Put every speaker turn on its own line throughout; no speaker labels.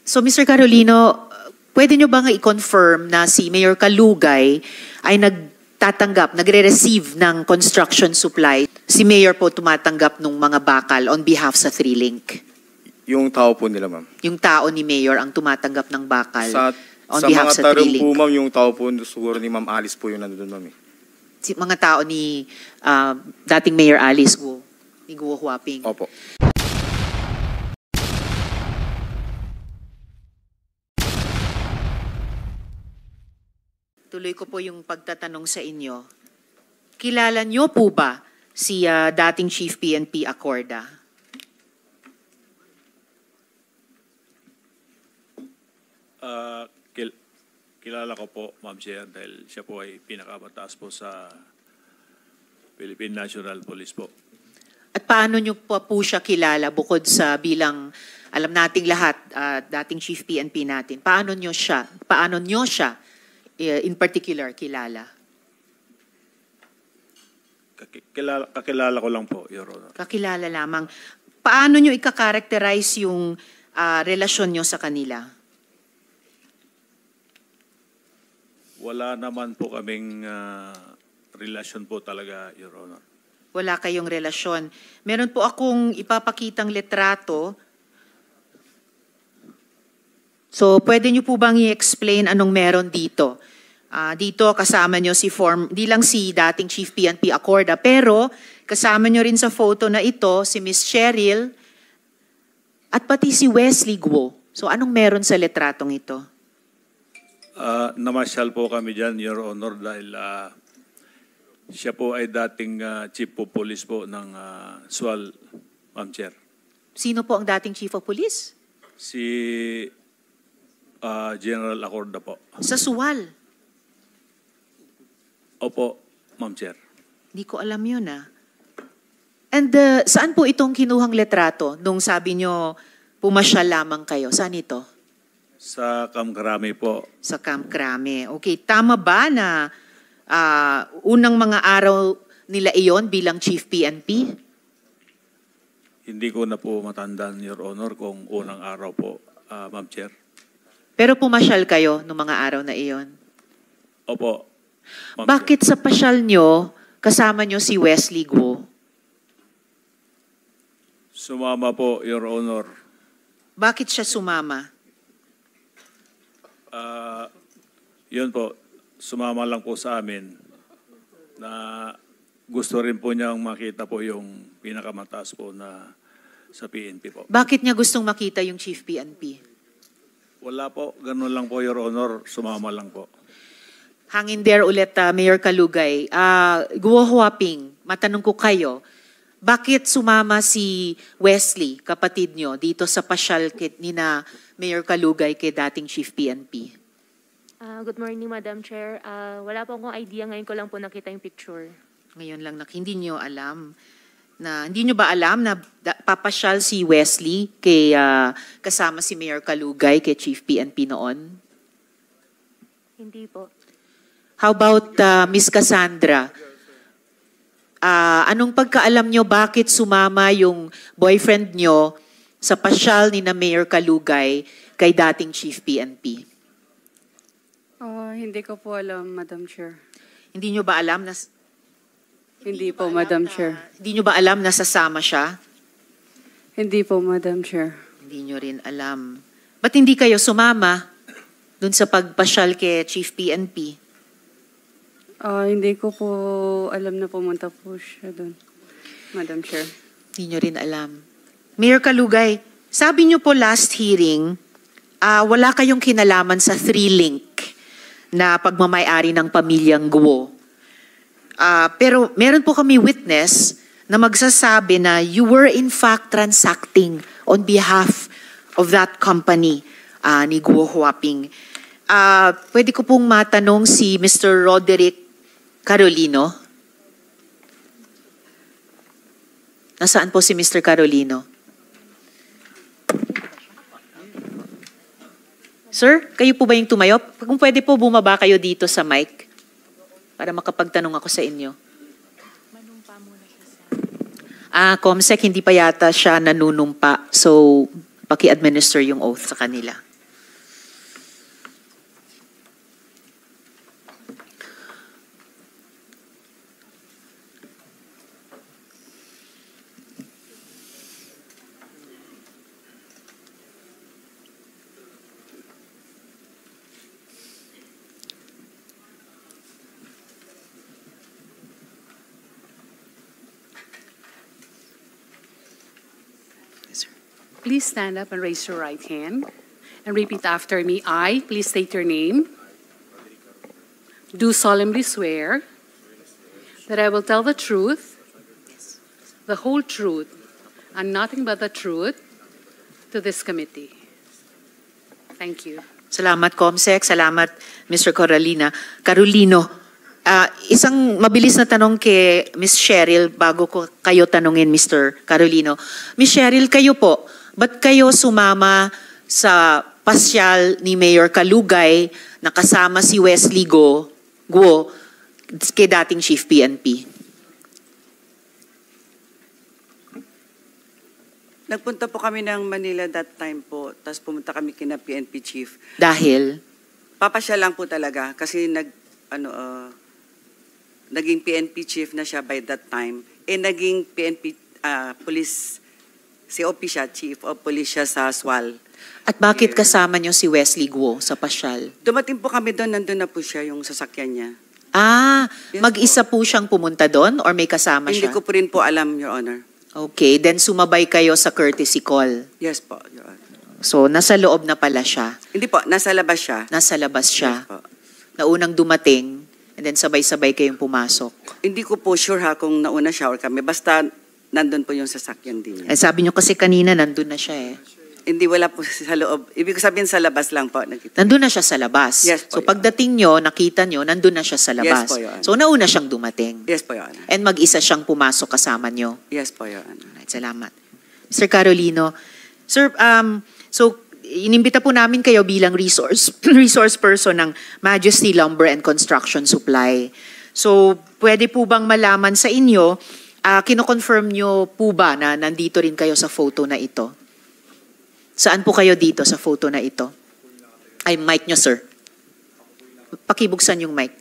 So Mr. Carolino, pwede nyo bang i-confirm na si Mayor Kalugay ay nagre-receive ng construction supply? Si Mayor po tumatanggap ng mga bakal on behalf sa 3Link?
Yung tao po nila, ma'am.
Yung tao ni Mayor ang tumatanggap ng bakal on
sa
behalf
mga
sa
tarong
3Link?
po, ma'am, yung tao po siguro ni Ma'am Alice po yung nandun, ma'am.
Si mga tao ni dating Mayor Alice Guo, ni Guo Huaping.
Opo.
Tuloy ko po yung pagtatanong sa inyo. Kilala niyo po ba si dating Chief PNP Acorda?
Kilala ko po, Ma'am Chair, dahil siya po ay pinakamataas po sa Philippine National Police po.
At paano niyo po siya kilala bukod sa bilang, alam nating lahat, dating Chief PNP natin, paano niyo siya in particular kilala?
Kakilala ko lang po, Your Honor.
Kakilala lamang. Paano niyo ika-characterize yung relasyon niyo sa kanila?
Wala naman po kaming relasyon po talaga, Your Honor.
Wala kayong relasyon. Meron po akong ipapakitang litrato. So, pwede niyo po bang i-explain anong meron dito? Dito kasama niyo di lang si dating Chief PNP Acorda, pero kasama niyo rin sa photo na ito si Miss Cheryl at pati si Wesley Guo. So, anong meron sa litratong ito?
Namasyal po kami dyan, Your Honor, dahil siya po ay dating Chief of Police po ng SWAL, Ma'am Chair.
Sino po ang dating Chief of Police?
Si General Acorda po.
Sa SWAL?
Opo, Ma'am Chair.
Hindi ko alam yun And saan po itong kinuhang litrato nung sabi nyo pumasyal lamang kayo? Saan ito?
Sa Camp Crame po.
Sa Camp Crame. Okay, tama ba na unang mga araw nila iyon bilang Chief PNP?
Hindi ko na po matandaan, Your Honor, kung unang araw po, Ma'am Chair.
Pero pumasyal kayo noong mga araw na iyon?
Opo.
Bakit sa pasyal nyo, kasama nyo si Wesley Guo?
Sumama po, Your Honor.
Bakit siya sumama?
Yun po, sumama lang po sa amin na gusto rin po niyang makita po yung pinakamataas po na sa PNP po.
Bakit niya gustong makita yung Chief PNP?
Wala po, ganun lang po, Your Honor, sumama lang po.
Hangin there ulit, Mayor Kalugay. Guo Huaping, matanong ko kayo, bakit sumama si Wesley, kapatid nyo, dito sa pasyal ni na Mayor Kalugay kay dating Chief PNP?
Good morning, Madam Chair. Wala po akong idea. Ngayon ko lang po nakita yung picture.
Ngayon lang, hindi nyo alam. Hindi nyo ba alam na papasyal si Wesley kay, kasama si Mayor Kalugay kay Chief PNP noon?
Hindi po.
How about Miss Cassandra? Anong pagkaalam nyo bakit sumama yung boyfriend nyo sa pasyal ni na Mayor Kalugay kay dating Chief PNP?
Hindi ko po alam, Madam Chair.
Hindi nyo ba alam na...
Hindi po, Madam Chair.
Hindi nyo ba alam na sasama siya?
Hindi po, Madam Chair.
Hindi nyo rin alam. Ba't hindi kayo sumama dun sa pagpasyal kay Chief PNP?
Hindi ko po alam na pumunta po siya doon, Madam Chair.
Hindi nyo rin alam. Mayor Kalugay, sabi nyo po last hearing, wala kayong kinalaman sa 3Link na pagmamayari ng pamilyang Guo. Pero meron po kami witness na magsasabi na you were in fact transacting on behalf of that company ni Guo Huaping. Pwede ko pong matanong si Mr. Roderick Carolino. Nasaan po si Mr. Carolino? Sir, kayo po ba yung tumayo? Kung pwede po, bumaba kayo dito sa mic para makapagtanong ako sa inyo. Comsec, hindi pa yata siya nanunumpa. So, paki-administer yung oath sa kanila.
Please stand up and raise your right hand and repeat after me. I, please state your name, do solemnly swear that I will tell the truth, the whole truth, and nothing but the truth to this committee. Thank you.
Salamat, Comsec. Salamat, Mr. Carolino. Isang mabilis na tanong kay Ms. Cheryl bago ko kayo tanungin, Mr. Carolino. Ms. Cheryl, kayo po, ba't kayo sumama sa pasyal ni Mayor Kalugay na kasama si Wesley Guo kay dating Chief PNP?
Nagpunta po kami ng Manila that time po, tapos pumunta kami kina PNP Chief.
Dahil?
Papasya lang po talaga kasi naging PNP Chief na siya by that time. Naging PNP Police, COP siya, Chief of Police siya sa SWAL.
At bakit kasama niyo si Wesley Guo sa pasyal?
Dumating po kami doon, nandun na po siya yung sasakyan niya.
Yes, mag-isa po siyang pumunta doon or may kasama
Hindi
siya?
ko po rin po alam, Your Honor.
Okay, then sumabay kayo sa courtesy call.
Yes po, Your Honor.
So, nasa loob na pala siya.
Hindi po, nasa labas siya.
Nasa labas siya.
Yes po.
Naunang dumating, and then sabay-sabay kayong pumasok.
Hindi ko po sure kung nauna siya or kami. Basta nandun po yung sasakyan din niya.
Sabi niyo kasi kanina, nandun na siya eh.
Hindi, wala po sa loob. Ibig ko sabihin sa labas lang po. Nakita.
Nandun na siya sa labas.
Yes po,
So, pagdating niyo, nakita niyo, nandun na siya sa labas.
po, Your Honor.
So, nauna siyang dumating.
Yes po, Your Honor.
And mag-isa siyang pumasok kasama niyo.
Yes po, Your Honor.
Alright, salamat. Mr. Carolino, sir, so inimbita po namin kayo bilang resource person ng Majesty Lumber and Construction Supply. So, pwede po bang malaman sa inyo, kino-confirm nyo po ba na nandito rin kayo sa photo na ito? Saan po kayo dito sa photo na ito? Ay, mic nyo, sir. Pakibuksan yung mic.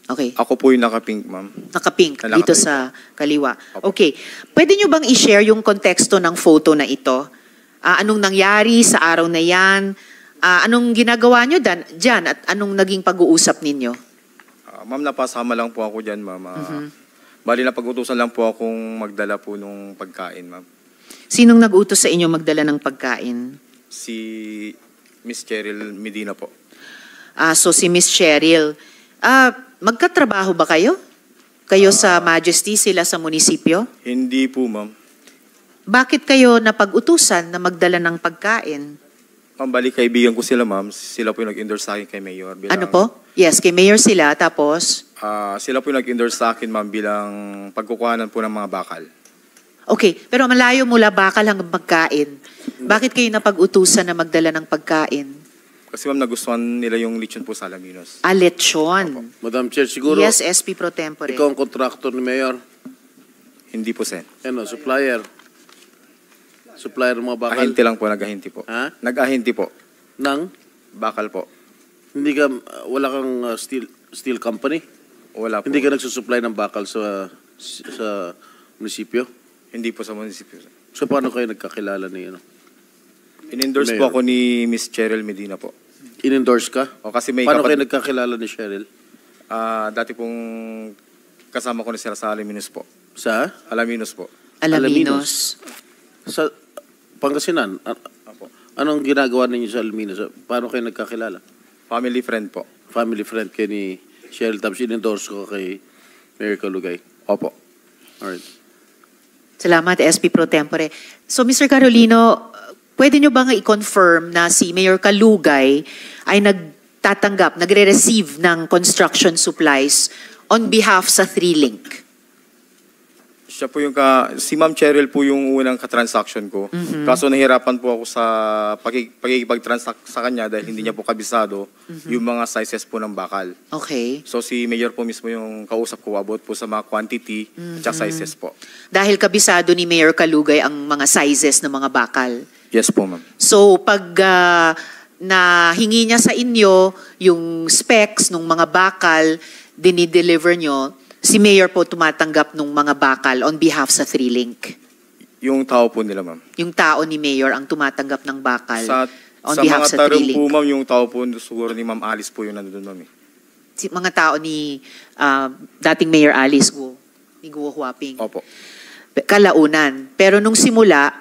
Okay.
Ako po yung naka-pink, ma'am.
Nakapink,
Naka-pink.
dito sa kaliwa.
Opo.
Okay. Pwede nyo bang i-share yung konteksto ng photo na ito? Anong nangyari sa araw na yan? Anong ginagawa nyo dyan? At anong naging pag-uusap ninyo?
Ma'am, napasama lang po ako dyan, ma'am. Bali, napag-utusan lang po akong magdala po nung pagkain, ma'am.
Sinong nag-utos sa inyo magdala ng pagkain?
Si Miss Cheryl Medina po.
So si Miss Cheryl. Magkatrabaho ba kayo? Kayo sa Majesty, sila sa munisipyo?
Hindi po, ma'am.
Bakit kayo napag-utusan na magdala ng pagkain?
Ma'am, bali, kaibigan ko sila, ma'am. Sila po yung nag-endorse sa akin kay Mayor.
Ano po? Yes, kay Mayor sila, tapos?
Sila po yung nag-endorse sa akin, ma'am, bilang pagkukuhanan po ng mga bakal.
Okay, pero malayo mula bakal hanggang pagkain. Bakit kayo napag-utusan na magdala ng pagkain?
Kasi, ma'am, nagustuhan nila yung lechon po sa Alaminos.
Lechon.
Madam Chair, siguro
Yes, SP Pro Tempore.
ikaw ang contractor ni Mayor.
Hindi po, Sen.
Ano, supplier. Supplier ng mga bakal.
Ahinti lang po, nag-ahinti po.
Ha?
Nag-ahinti po.
Nang?
Bakal po.
Hindi ka, wala kang steel company?
Wala po.
Hindi ka nagsusupply ng bakal sa munisipyo?
Hindi po sa munisipyo.
So paano kayo nagkakilala ni ano?
In-endorse po
Mayor.
ako ni Miss Cheryl Medina po.
In-endorse ka?
O, kasi may
Paano kayo nagkakilala ni Cheryl?
dati pong kasama ko na sila sa Alaminos po.
Sa?
Alaminos po.
Alaminos.
Sa Pangasinan?
Opo.
Anong ginagawa ninyo sa Alaminos? Paano kayo nagkakilala?
Family friend po.
Family friend kayo ni Cheryl tapos in-endorse ko kay Mayor Kalugay.
Opo.
Alright.
Salamat, SP Pro Tempore. So, Mr. Carolino, pwede nyo ba nga i-confirm na si Mayor Kalugay ay nagre-receive ng construction supplies on behalf sa 3Link?
Siya po yung si Ma'am Cheryl po yung unang ka-transaction ko. Kaso nahirapan po ako sa pagkikipag-transact sa kanya dahil hindi niya po kabisado yung mga sizes po ng bakal.
Okay.
So si Mayor po mismo yung kausap ko about po sa mga quantity at sizes po.
Dahil kabisado ni Mayor Kalugay ang mga sizes ng mga bakal.
Yes po, ma'am.
So, pag nahingi niya sa inyo yung specs ng mga bakal, dinideliver nyo, si Mayor po tumatanggap ng mga bakal on behalf sa 3Link.
Yung tao po nila, ma'am.
Yung tao ni Mayor ang tumatanggap ng bakal on
Sa
behalf
mga
sa
tarong
3Link.
po, ma'am, yung tao po siguro ni Ma'am Alice po yung nandun, ma'am.
Mga tao ni dating Mayor Alice Guo, ni Guo Huaping.
Opo.
Kalaunan. Pero nung simula,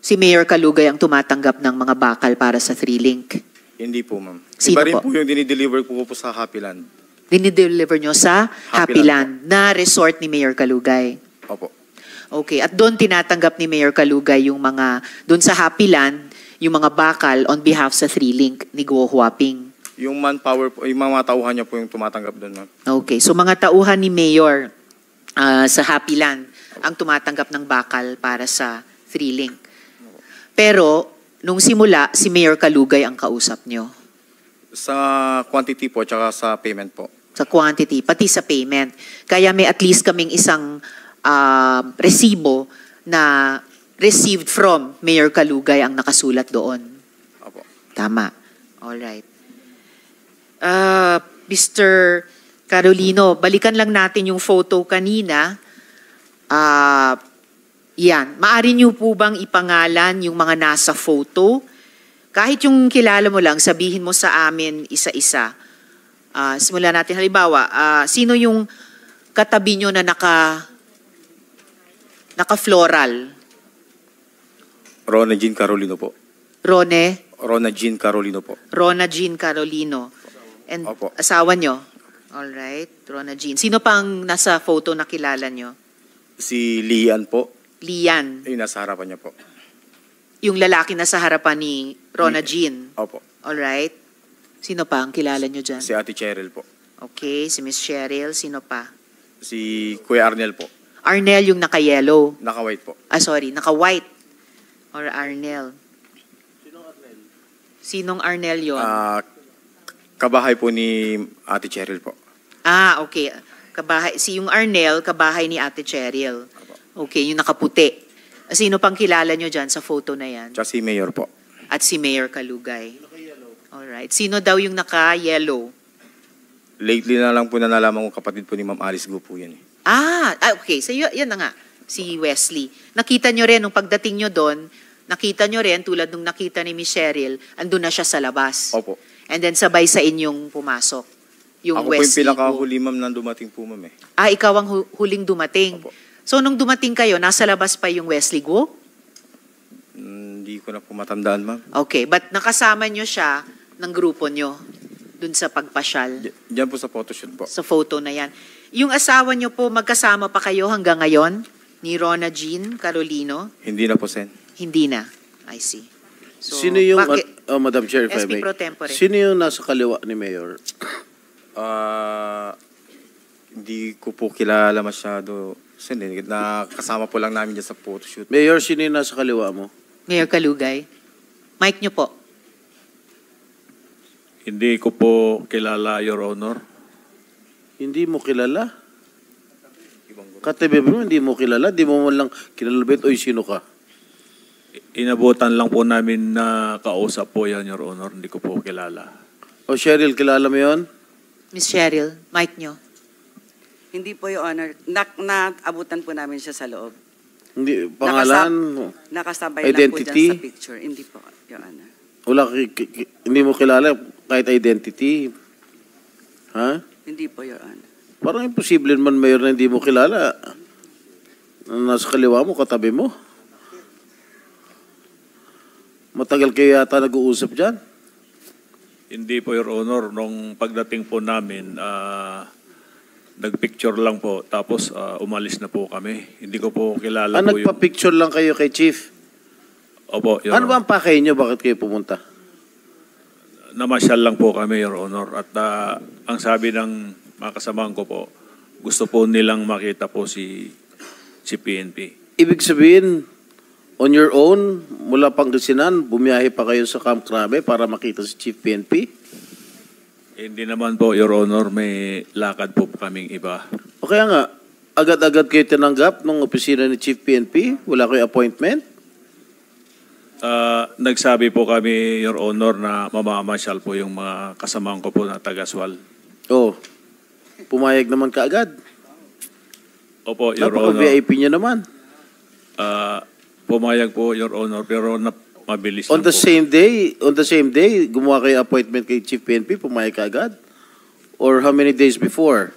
Si Mayor Kalugay ang tumatanggap ng mga bakal para sa 3-link.
Hindi po, ma'am.
Sino
Iba rin
po?
po yung dinideliver ko po sa Happy Land.
Dinideliver nyo sa Happy
Happy
Land na resort ni Mayor Kalugay.
Opo.
Okay, at doon tinatanggap ni Mayor Kalugay yung mga, doon sa Happy Land, yung mga bakal on behalf sa 3-link ni Guo Huaping.
Yung manpower po, yung mga tauhan niya po yung tumatanggap doon, ma'am.
Okay, so mga tauhan ni Mayor sa Happy Land ang tumatanggap ng bakal para sa 3-link. Pero, nung simula, si Mayor Kalugay ang kausap nyo.
Sa quantity po, tsaka sa payment po.
Sa quantity, pati sa payment. Kaya may at least kaming isang resibo na received from Mayor Kalugay ang nakasulat doon.
Opo.
Tama. Alright. Mr. Carolino, balikan lang natin yung photo kanina. Yan. Maari niyo po bang ipangalan yung mga nasa photo? Kahit yung kilala mo lang, sabihin mo sa amin isa-isa. Simulan natin. Halimbawa, sino yung katabi nyo na naka-floral?
Rona Jean Carolino po.
Rona
Jean Carolino po.
Rona Jean Carolino. And
Opo.
asawa nyo? Alright, Rona Jean. Sino pang nasa photo na kilala nyo?
Si Lian po.
Lian.
Yung nasa harapan niya po.
Yung lalaki na sa harapan ni Rona Jean.
Opo.
Alright. Sino pa ang kilala nyo dyan?
Si Ate Cheryl po.
Okay, si Miss Cheryl. Sino pa?
Si Kuya Arnel po.
Arnel yung naka-yellow.
Naka-white po.
Sorry, naka-white. Or Arnel. Sinong Arnel yun?
Kabahay po ni Ate Cheryl po.
Okay. Kabahay, yung Arnel, kabahay ni Ate Cheryl. Okay, yung nakaputi. Sino pang kilala nyo dyan sa photo na yan?
Tsaka si Mayor po.
At si Mayor Kalugay. Alright. Sino daw yung naka-yellow?
Lately na lang po na nalaman ko kapatid po ni Ma'am Alice Go po yan.
Okay. So yan na nga. Si Wesley. Nakita nyo rin, nung pagdating nyo doon, nakita nyo rin, tulad nung nakita ni Miss Cheryl, andun na siya sa labas.
Opo.
And then sabay sa inyong pumasok. Yung
Ako po yung
Wesley.
pinakahuli, ma'am, na dumating po, ma'am eh.
Ikaw ang huling dumating.
Opo.
So nung dumating kayo, nasa labas pa yung Wesley Guo?
Hindi ko na po matandaan, ma'am.
Okay, but nakasama nyo siya ng grupo nyo dun sa pagpasyal,
Diyan po sa photoshoot po.
sa photo na yan. Yung asawa nyo po, magkasama pa kayo hanggang ngayon? Ni Rona Jean Carolino?
Hindi na po, Sen.
Hindi na. I see. So,
Sino yung,
bakit?
Madam Chair, if I
SP
may.
Pro Tempore.
Sino yung nasa kaliwa ni Mayor?
Hindi ko po kilala masyado. Sen, nakasama po lang namin dyan sa photoshoot.
Mayor, sino yung nasa kaliwa mo?
Mayor Kalugay. Mic nyo po.
Hindi ko po kilala, Your Honor.
Hindi mo kilala? Katabi mo, hindi mo kilala? Di mo man lang kilalabit, oy, sino ka?
Inabutan lang po namin na kausap po yan, Your Honor. Hindi ko po kilala.
O Cheryl, kilala mo yun?
Miss Cheryl, mic nyo.
Hindi po, Your Honor. Naabutan po namin siya sa loob.
Hindi, pangalan?
Nakasabay
Identity?
lang po dyan sa picture. Hindi po, Your Honor.
Wala, hindi mo kilala kahit identity. Ha?
Hindi po, Your Honor.
Parang imposible man, Mayor, na hindi mo kilala. Nasa kaliwa mo, katabi mo. Matagal kayo yata nag-uusap dyan.
Hindi po, Your Honor. Nung pagdating po namin, nagpicture lang po. Tapos umalis na po kami. Hindi ko po kilala po yung...
Nagpa-picture lang kayo kay Chief?
Opo, Your
Ano ba
Honor.
ang pakay nyo? Bakit kayo pumunta?
Namasyal lang po kami, Your Honor. At ang sabi ng mga kasamahan ko po, gusto po nilang makita po si PNP.
Ibig sabihin, on your own, mula Pangasinan, bumiyahe pa kayo sa Camp Crame para makita si Chief PNP?
Hindi naman po, Your Honor. May lakad po kaming iba.
O kaya nga, agad-agad kayo tinanggap ng opisina ni Chief PNP? Wala kayo appointment?
Nagsabi po kami, Your Honor, na mamamasyal po yung mga kasamahan ko po na taga-Swal.
Oh, pumayag naman kaagad.
Opo, Your Honor.
Napaka-VIP niya naman.
Pumayag po, Your Honor, pero mabilis
On
lang
the
po.
same day, gumawa kayo appointment kay Chief PNP, pumayag kaagad? Or how many days before?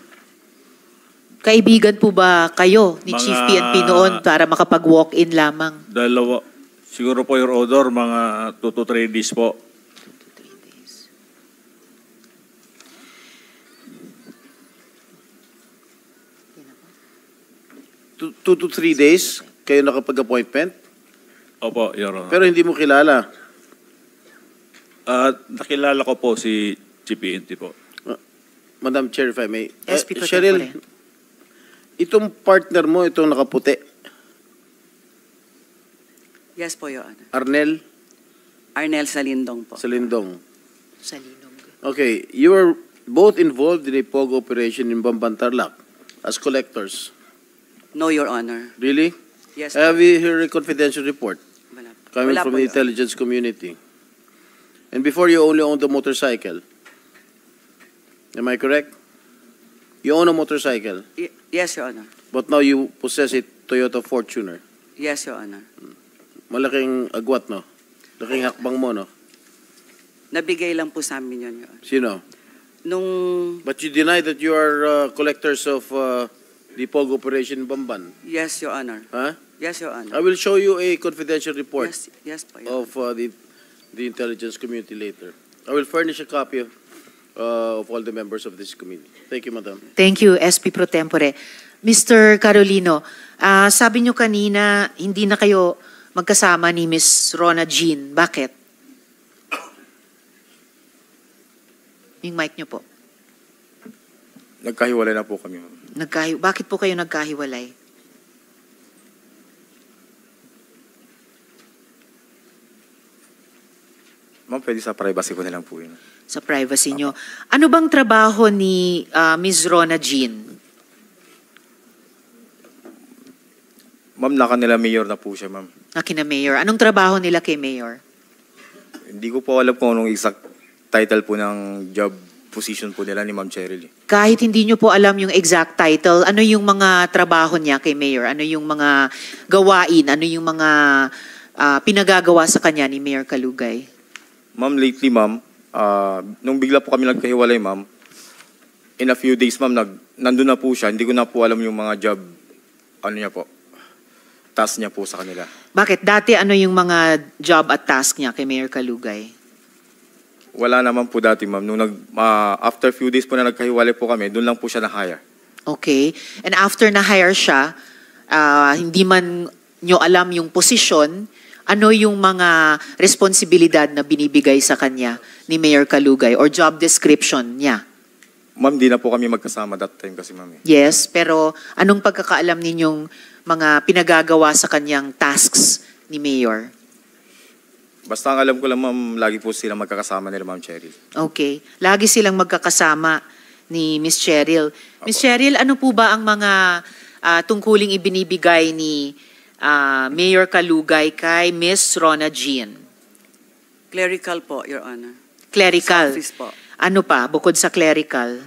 Kaibigan po ba kayo ni
Mga-
Chief PNP noon para makapag-walk-in lamang?
Siguro po, Your Honor, mga 2 to 3 days po.
2 to 3 days kayo nakapag-appointment?
Opo, Your Honor.
Pero hindi mo kilala.
Nakilala ko po si PNP po.
Madam Chair, if I may.
SP Pro
Cheryl,
Tempore.
itong partner mo, itong nakaputi,
Yes po, Your Honor.
Arnel
Arnel Salindong po.
Salindong.
Sa linog.
Okay, you were both involved in a POG operation in Bamban Tarlac as collectors.
No, Your Honor.
Really?
Yes.
Have you heard a confidential report
Wala,
coming
wala
from
po,
the
Your Honor.
intelligence community? And before you only owned the motorcycle. Am I correct? You own a motorcycle,
Yes, Your Honor.
but now you possess a Toyota Fortuner.
Yes, Your Honor.
Malaking agwat, no? Laking hakbang mo, no?
Nabigay lang po sa amin yun, Your Honor.
Sino?
Nung,
But you deny that you are collectors of the POG operation in Bamban.
yes, Your Honor.
Huh?
Yes, Your
I
Honor.
will show you a confidential report
Yes, yes po, Your
of the intelligence community later. I will furnish a copy of all the members of this committee. Thank you, Madam.
Thank you, SP Pro Tempore. Mr. Carolino, sabi nyo kanina, hindi na kayo magkasama ni Miss Rona Jean. Bakit? Yung mic nyo po.
Nagkahiwalay na po kami, ma'am.
Bakit po kayo nagkahiwalay?
Ma'am, pwede sa privacy ko na lang po yun.
Sa privacy nyo. Ano bang trabaho ni Miss Rona Jean?
Ma'am, naka nila mayor na po siya, ma'am.
Kina Mayor. Anong trabaho nila kay Mayor?
Hindi ko po alam kung anong exact title po ng job position po nila ni Ma'am Cheryl.
Kahit hindi nyo po alam yung exact title, ano yung mga trabaho niya kay Mayor? Ano yung mga gawain? Ano yung mga pinagagawa sa kanya ni Mayor Kalugay?
Ma'am, lately, ma'am, nung bigla po kami nagkahiwalay, ma'am, in a few days, ma'am, nandun na po siya. Hindi ko na po alam yung mga job, ano niya po, task niya po sa kanila.
Bakit? Dati ano yung mga job at task niya kay Mayor Kalugay?
Wala naman po dati, ma'am. Nung after few days po na nagkahiwalay po kami, doon lang po siya na-hire.
Okay. And after na-hire siya, hindi man nyo alam yung posisyon, ano yung mga responsibilidad na binibigay sa kanya ni Mayor Kalugay or job description niya?
Ma'am, di na po kami magkasama that time kasi, ma'am.
Yes, pero anong pagkakaalam ninyong mga pinagagawa sa kanyang tasks ni Mayor?
Basta ang alam ko lang, ma'am, lagi po sila magkakasama nila, Ma'am Cheryl.
Okay. Lagi silang magkakasama ni Miss Cheryl. Miss Cheryl, ano po ba ang mga tungkuling ibinibigay ni Mayor Kalugay kay Miss Rona Jean?
clerical po, Your Honor.
Clerical.
Sa office po.
Ano pa, bukod sa clerical?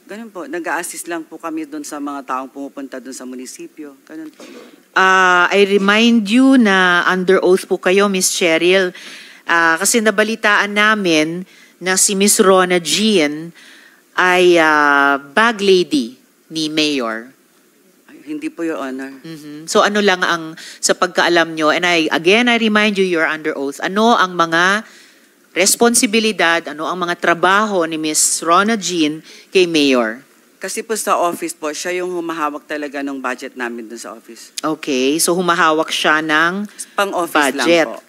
Ganun po, nag-a-assist lang po kami doon sa mga taong pumupunta doon sa munisipyo. Ganun po.
I remind you na under oath po kayo, Miss Cheryl, kasi nabalitaan namin na si Miss Rona Jean ay bag lady ni Mayor.
Ay, hindi po, Your Honor.
Mhm. So ano lang ang sa pagkaalam nyo, and I remind you, you're under oath, ano ang mga responsibilidad, ano ang mga trabaho ni Miss Rona Jean kay Mayor?
Kasi po sa office po, siya yung humahawak talaga ng budget namin doon sa office.
Okay, so humahawak siya ng
Pang-office
budget
lang po.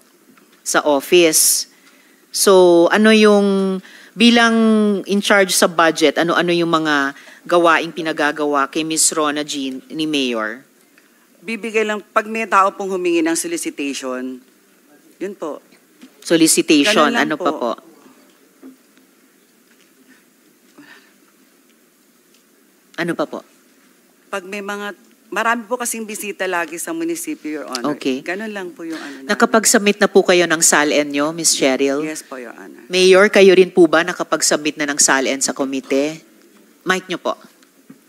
sa office. So ano yung, bilang in charge sa budget, ano-ano yung mga gawaing pinagagawa kay Miss Rona Jean ni Mayor?
Bibigay lang, pag may tao pong humingi ng solicitation, yun po.
Solicitation,
Ganun lang
ano pa
po.
po? Ano pa po?
Pag may mga, marami po kasing bisita lagi sa munisipyo, Your Honor.
Okay.
Ganun lang po yung ano namin.
Nakapag-submit na po kayo ng SALN nyo, Miss Cheryl?
Yes po, Your Honor.
Mayor, kayo rin po ba nakapag-submit na ng SALN sa komite? Mic nyo po.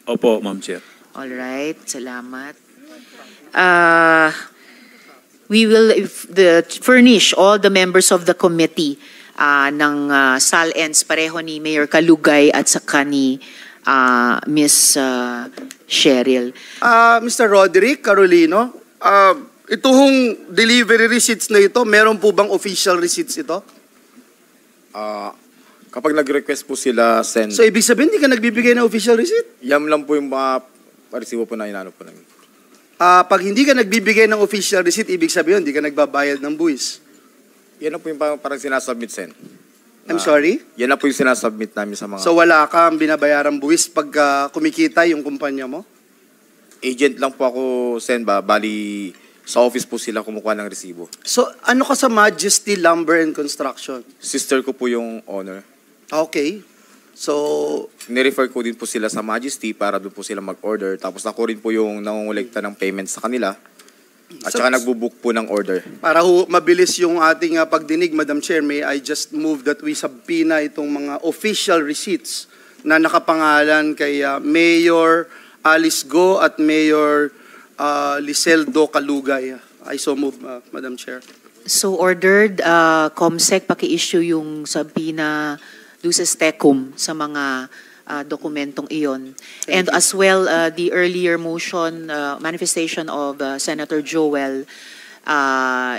Opo, Ma'am Chair.
Alright, salamat. We will furnish all the members of the committee ng SALNs, pareho ni Mayor Kalugay at saka ni Miss Cheryl.
Mr. Roderick Carolino, Itong delivery receipts na ito, meron po bang official receipts ito?
Kapag nag-request po sila, send.
So, ibig sabihin, hindi ka nagbibigay ng official receipt?
Yan lang po yung mga resibo po na inano po namin.
Pag hindi ka nagbibigay ng official receipt, ibig sabihin, hindi ka nagbabayad ng buwis.
Yan lang po yung parang sinasubmit, Sen.
I'm sorry?
Yan lang po yung sinasubmit namin sa mga
So, wala kang binabayarang buwis pag kumikita yung kumpanya mo?
agent lang po ako, Sen, bali sa office po sila kumukuha ng resibo.
So, ano ka sa Majesty Lumber and Construction?
Sister ko po yung owner.
Okay. So,
Nirefer ko din po sila sa Majesty para doon po sila mag-order. Tapos ako rin po yung nangungulekta ng payments sa kanila. At saka nagbubook po ng order.
para mabilis yung ating pagdinig, Madam Chair, may I just move that we subpoena itong mga official receipts na nakapangalan kay Mayor Alice Go at Mayor Liseldo Calugay. I so move, Madam Chair.
So ordered, COMSEC, paki-issue yung subpoena duces tecum sa mga dokumentong iyon. And as well, the earlier motion, manifestation of Senator Joel,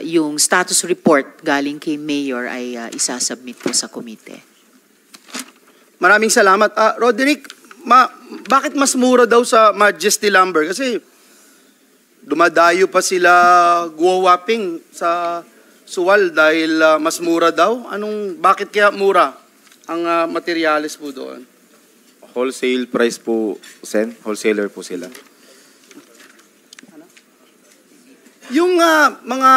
yung status report galing kay Mayor ay isasubmit po sa komite.
Maraming salamat. Roderick, bakit mas mura daw sa Majesty Lumber? Kasi dumadayo pa sila guwawaping sa Suwal dahil mas mura daw. Bakit kaya mura ang materyales po doon?
Wholesale price po, Sen. Wholesaler po sila.
Yung mga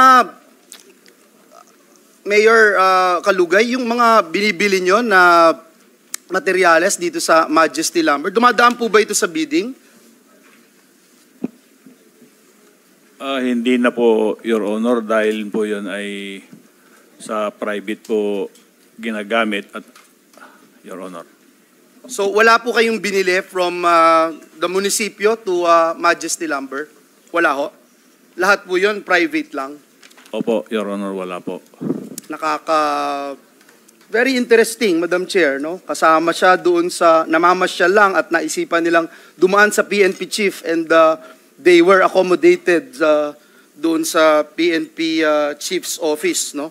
Mayor Calugay, yung mga binibili nyo na materyales dito sa Majesty Lumber, dumadaan po ba ito sa bidding?
Hindi na po, Your Honor, dahil po yun ay sa private po ginagamit at Your Honor.
So wala po kayong binili from the munisipyo to Majesty Lumber? Wala ho? Lahat po yun private lang?
Opo, Your Honor, wala po.
Very interesting, Madam Chair, no? Kasama siya doon sa namamasyal lang at naisipan nilang dumaan sa PNP chief and they were accommodated doon sa PNP chief's office, no?